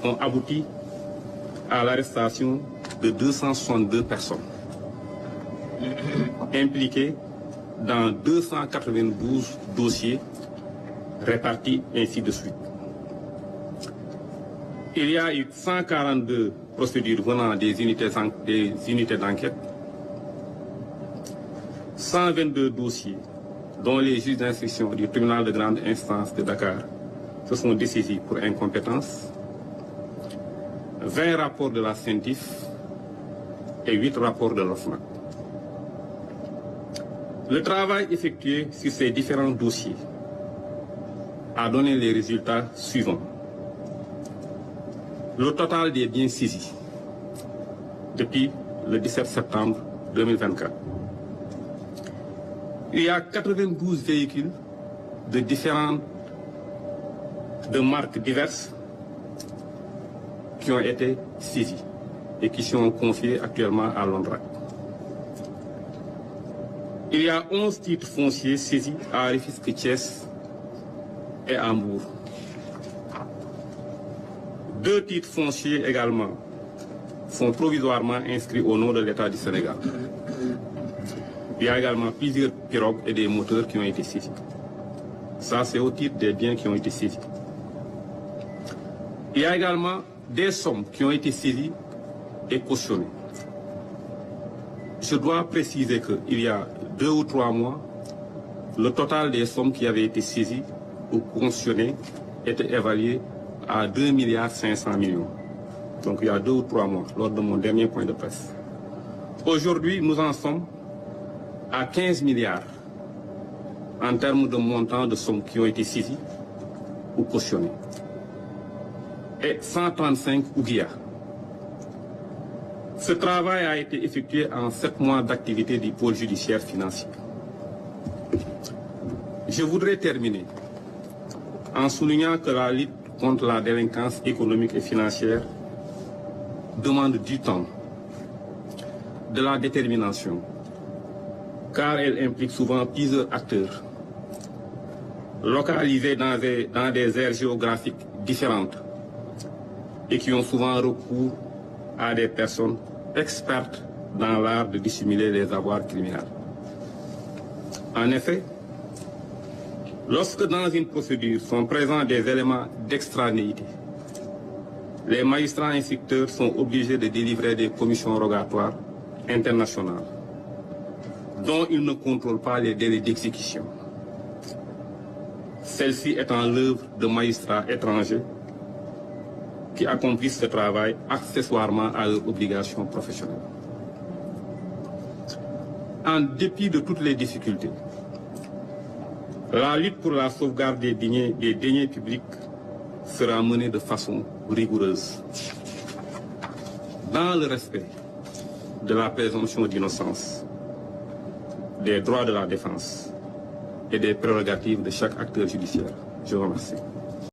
ont abouti à l'arrestation de 262 personnes impliquées dans 292 dossiers répartis ainsi de suite. Il y a eu 142 procédures venant des unités d'enquête, 122 dossiers dont les juges d'instruction du tribunal de grande instance de Dakar se sont dessaisis pour incompétence, 20 rapports de la CENTIF et 8 rapports de l'OFNAC. Le travail effectué sur ces différents dossiers a donné les résultats suivants. Le total des biens saisis depuis le 17 septembre 2024. Il y a 92 véhicules de marques diverses qui ont été saisis et qui sont confiés actuellement à l'ONDRAC. Il y a 11 titres fonciers saisis à Rufisque, Thiès et à Mbour. 2 titres fonciers également sont provisoirement inscrits au nom de l'État du Sénégal. Il y a également plusieurs pirogues et des moteurs qui ont été saisis. Ça, c'est au titre des biens qui ont été saisis. Il y a également des sommes qui ont été saisies et cautionnées. Je dois préciser qu'il y a 2 ou 3 mois, le total des sommes qui avaient été saisies ou cautionnées était évalué à 2,5 milliards. Donc il y a 2 ou 3 mois, lors de mon dernier point de presse. Aujourd'hui, nous en sommes à 15 milliards en termes de montant de sommes qui ont été saisies ou cautionnées. Et 135 ouguiya. Ce travail a été effectué en 7 mois d'activité du pôle judiciaire financier. Je voudrais terminer en soulignant que la lutte contre la délinquance économique et financière demande du temps, de la détermination, car elle implique souvent plusieurs acteurs, localisés dans des aires géographiques différentes et qui ont souvent recours à des personnes expertes dans l'art de dissimuler les avoirs criminels. En effet, lorsque dans une procédure sont présents des éléments d'extranéité, les magistrats instructeurs sont obligés de délivrer des commissions rogatoires internationales dont ils ne contrôlent pas les délais d'exécution. Celle-ci étant l'œuvre de magistrats étrangers qui accomplissent ce travail accessoirement à leurs obligations professionnelles. En dépit de toutes les difficultés, la lutte pour la sauvegarde des deniers publics sera menée de façon rigoureuse, dans le respect de la présomption d'innocence, des droits de la défense et des prérogatives de chaque acteur judiciaire. Je vous remercie.